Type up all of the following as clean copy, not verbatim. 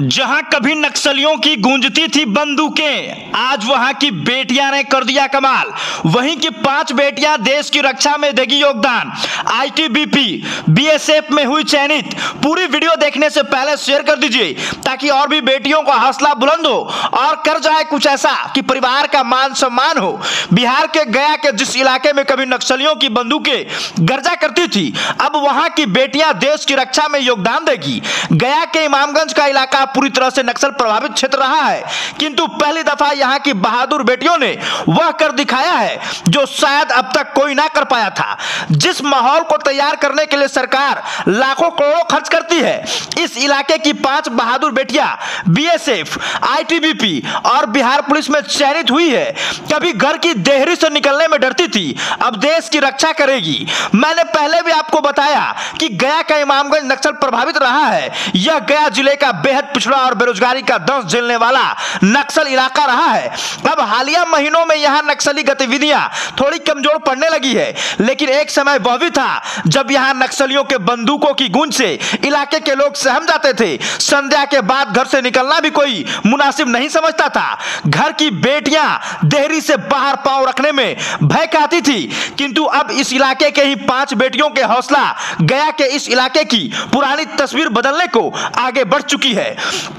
जहां कभी नक्सलियों की गूंजती थी बंदूकें, आज वहां की बेटियां ने कर दिया कमाल। वहीं की 5 बेटियां देश की रक्षा में देगी योगदान। आईटीबीपी बीएसएफ में हुई चयनित। पूरी वीडियो देखने से पहले शेयर कर दीजिए ताकि और भी बेटियों का हौसला बुलंद हो और कर जाए कुछ ऐसा कि परिवार का मान सम्मान हो। बिहार के गया के जिस इलाके में कभी नक्सलियों की बंदूकें गर्जा करती थी, अब वहां की बेटियां देश की रक्षा में योगदान देगी। गया के इमामगंज का इलाका पूरी तरह से नक्सल प्रभावित क्षेत्र रहा है, किंतु पहली दफा यहां की बहादुर बेटियों ने वह कर दिखाया है जो शायद अब तक कोई ना कर पाया था। जिस माहौल को तैयार करने के लिए सरकार लाखों करोड़ों खर्च करती है, इस इलाके की 5 बहादुर बेटियां बीएसएफ, आईटीबीपी और बिहार पुलिस में चयनित हुई है। कभी घर की देहरी से निकलने में डरती थी, अब देश की रक्षा करेगी। मैंने पहले भी आपको बताया कि गया का इमामगंज नक्सल प्रभावित रहा है। यह गया जिले का बेहद पिछड़ा और बेरोजगारी का दंश झेलने वाला नक्सल इलाका रहा है। अब हालिया महीनों में यहां नक्सली गतिविधियां थोड़ी कमजोर पड़ने लगी है, लेकिन एक समय वह भी था जब यहां नक्सलियों के बंदूकों की गूंज से इलाके के लोग सहम जाते थे। संध्या के बाद घर से निकलना भी कोई मुनासिब नहीं समझता था। घर की बेटियां देहरी से बाहर पांव रखने में भय खाती थी, किंतु अब इस इलाके के ही 5 बेटियों के हौसला गया के इस इलाके की पुरानी तस्वीर बदलने को आगे बढ़ चुकी है।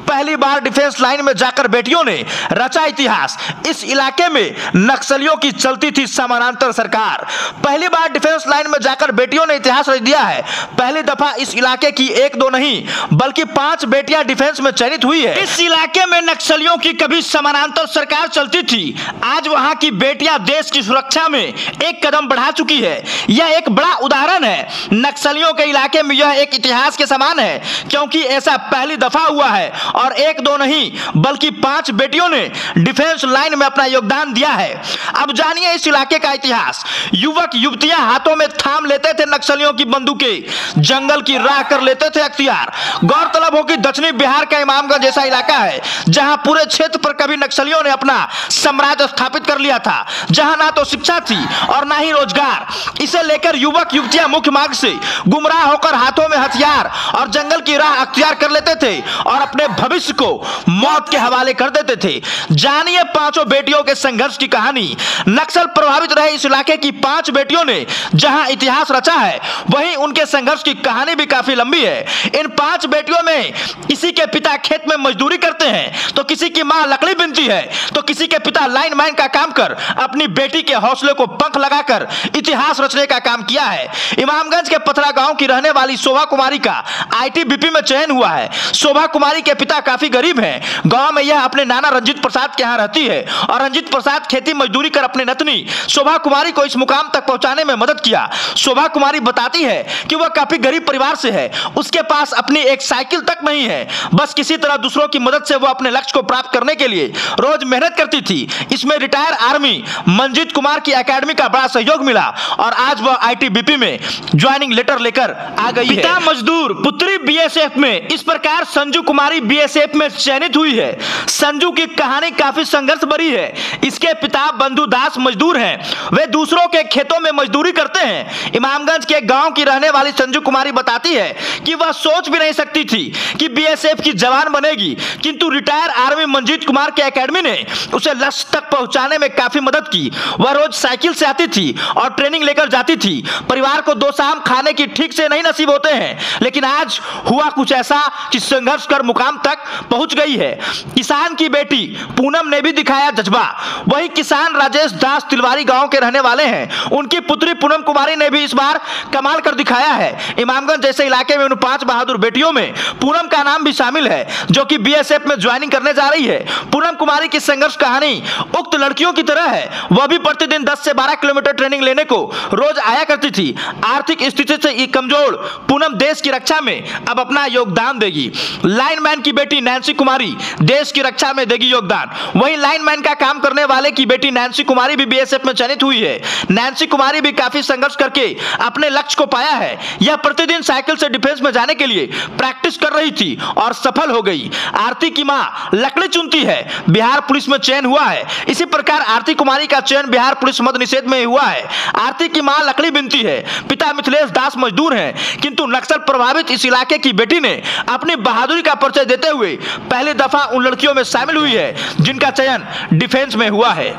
पहली बार डिफेंस लाइन में जाकर बेटियों ने रचा इतिहास। इस इलाके में नक्सलियों की चलती थी समानांतर सरकार। पहली बार डिफेंस लाइन में जाकर बेटियों ने इतिहास रच दिया है। पहली दफा इस इलाके की 1-2 नहीं बल्कि 5 बेटियां डिफेंस में चयनित हुई है। इस इलाके में नक्सलियों की कभी समानांतर सरकार चलती थी, आज वहां की बेटियां देश की सुरक्षा में एक कदम बढ़ा चुकी है। यह एक बड़ा उदाहरण है। नक्सलियों के इलाके में यह एक इतिहास के समान है, क्योंकि ऐसा पहली दफा हुआ है और 1-2 नहीं बल्कि 5 बेटियों ने डिफेंस लाइन में अपना योगदान दिया है। अब जानिए इस इलाके का इतिहास। युवक युवतियां हाथों में थाम लेते थे नक्सलियों की बंदूकें, जंगल की राह कर लेते थे अख्तियार। गौरतलब हो कि दक्षिणी बिहार का इमामगंज जैसा इलाका है जहां पूरे क्षेत्र पर कभी नक्सलियों ने अपना साम्राज्य स्थापित कर लिया था, जहां ना तो शिक्षा थी और ना ही रोजगार। इसे लेकर युवक युवतियां मुख्य मार्ग से गुमराह होकर हाथों में हथियार और जंगल की राह अख्तियार कर लेते थे और अपने भविष्य को मौत के हवाले कर देते थे। जानिए 5 बेटियों के संघर्ष की कहानी। नक्सल प्रभावित रहे इस इलाके की 5 बेटियों ने जहां इतिहास रचा है, वहीं उनके संघर्ष की कहानी भी काफी लंबी है। इन 5 बेटियों में किसी के पिता खेत में मजदूरी करते हैं, तो किसी की मां लकड़ी बिनती है, तो किसी के पिता लाइन मैन का काम कर अपनी बेटी के हौसले को पंख लगाकर इतिहास रचने का काम किया है। इमामगंज के पथरा गांव की रहने वाली शोभा कुमारी का आईटीबीपी में चयन हुआ है। शोभा कुमारी के पिता काफी गरीब हैं। गांव में यह अपने नाना रंजीत प्रसाद के यहाँ रहती है और रंजीत प्रसाद खेती मजदूरी कर अपने नतनी शोभा कुमारी को इस मुकाम तक पहुंचाने में मदद किया। शोभा कुमारी बताती है कि वह काफी गरीब परिवार से है, उसके पास अपनी एक साइकिल तक नहीं है। बस किसी तरह दूसरों की मदद से वो अपने लक्ष्य को प्राप्त करने के लिए रोज मेहनत करती थी। इसमें रिटायर आर्मी मंजीत कुमार की एकेडमी का बड़ा सहयोग मिला और आज वह आईटीबीपी में ज्वाइनिंग लेटर लेकर आ गई है। पिता मजदूर, पुत्री बीएसएफ में। इस प्रकार संजू कुमारी बीएसएफ में चयनित हुई है। संजू की कहानी काफी संघर्ष भरी है। इसके पिता बंधु दास मजदूर हैं, वे दूसरों के खेतों में मजदूरी करते हैं। इमामगंज के गांव की रहने वाली संजू कुमारी बताती है कि वह सोच भी नहीं सकती थी कि बीएसएफ की जवान बनेगी, किंतु रिटायर आर्मी मंजीत कुमार के एकेडमी ने उसे लक्ष्य तक पहुंचाने में काफी मदद की। वह रोज साइकिल से आती थी और ट्रेनिंग लेकर जाती थी। परिवार को 2 शाम खाने की ठीक से नहीं नसीब होते हैं, लेकिन आज हुआ कुछ ऐसा कि संघर्ष कर मुकाम तक पहुंच गई है। किसान की बेटी पूनम ने भी दिखाया जज्बा। वही किसान राजेश दास तिलवारी गांव के रहने वाले हैं। उनकी पुत्री पूनम कुमारी ने भी इस बार कमाल कर दिखाया है। इमामगंज जैसे इलाके में उन 5 बहादुर बेटियों में पूनम का नाम भी शामिल है, जो कि बीएसएफ में ज्वाइनिंग करने जा रही है। पूनम कुमारी की संघर्ष कहानी उक्त लड़कियों की तरह है। वह भी प्रतिदिन 10 से 12 किलोमीटर ट्रेनिंग लेने को रोज आया करती थी। आर्थिक स्थिति से कमजोर पूनम देश की रक्षा में अब अपना योगदान देगी। लाइनमैन की बेटी नैन्सी कुमारी देश की रक्षा में देगी योगदान। वहीं लाइनमैन का काम करने वाले की बेटी नैन्सी कुमारी भी बीएसएफ में चयनित हुई है। नैन्सी कुमारी भी काफी संघर्ष करके अपने लक्ष्य को पाया है। यह प्रतिदिन साइकिल से डिफेंस में जाने के लिए प्रैक्टिस कर रही थी और सफल हो गई। आरती की मां लकड़ी चुनती है, बिहार पुलिस में चयन हुआ है। इसी प्रकार आरती कुमारी का चयन बिहार पुलिस मद निषेध में हुआ है। आरती की मां लकड़ी बिनती है, पिता मिथिलेश दास मजदूर हैं, किंतु नक्सल प्रभावित इस इलाके की बेटी ने अपनी बहादुरी का परिचय देते हुए पहली दफा उन लड़कियों में शामिल हुई है जिनका चयन डिफेंस में हुआ है।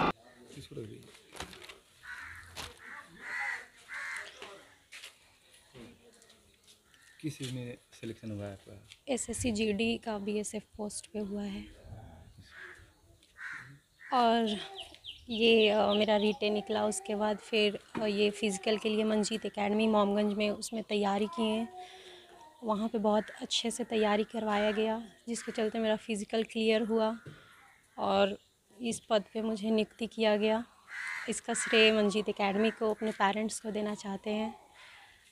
किस चीज़ में सिलेक्शन हुआ है आपका? एसएससी जीडी का बीएसएफ पोस्ट पे हुआ है और ये मेरा रिटेन निकला। उसके बाद फिर ये फ़िज़िकल के लिए मंजीत एकेडमी मोमगंज में उसमें तैयारी की है। वहाँ पे बहुत अच्छे से तैयारी करवाया गया जिसके चलते मेरा फ़िज़िकल क्लियर हुआ और इस पद पे मुझे नियुक्ति किया गया। इसका श्रेय मंजीत एकेडमी को, अपने पेरेंट्स को देना चाहते हैं।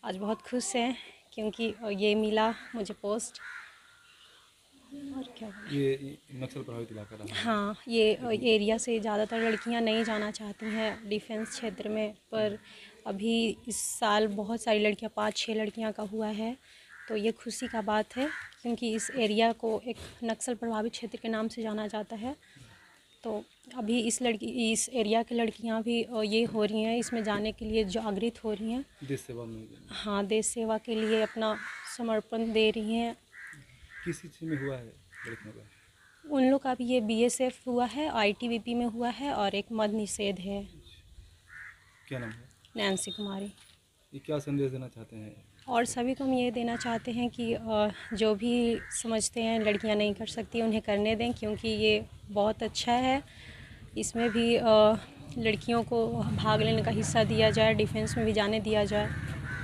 आज बहुत खुश हैं क्योंकि ये मिला मुझे पोस्ट। और क्या बोलें? ये नक्सल प्रभावित इलाका रहा है। हाँ, ये एरिया से ज़्यादातर लड़कियां नहीं जाना चाहती हैं डिफेंस क्षेत्र में, पर अभी इस साल बहुत सारी लड़कियां, 5-6 लड़कियां का हुआ है, तो ये खुशी का बात है क्योंकि इस एरिया को एक नक्सल प्रभावित क्षेत्र के नाम से जाना जाता है। तो अभी इस एरिया की लड़कियां भी ये हो रही हैं, इसमें जाने के लिए जागृत हो रही हैं। देश सेवा में हाँ, देश सेवा के लिए अपना समर्पण दे रही हैं। किस चीज़ में हुआ है लड़कियों का? उन लोग का भी ये बीएसएफ हुआ है, आईटीबीपी में हुआ है और एक मद्य निषेध है। क्या नाम है? नैन्सी कुमारी। ये क्या संदेश देना चाहते हैं? और सभी को हम ये देना चाहते हैं कि जो भी समझते हैं लड़कियां नहीं कर सकती उन्हें करने दें, क्योंकि ये बहुत अच्छा है। इसमें भी लड़कियों को भाग लेने का हिस्सा दिया जाए, डिफेंस में भी जाने दिया जाए।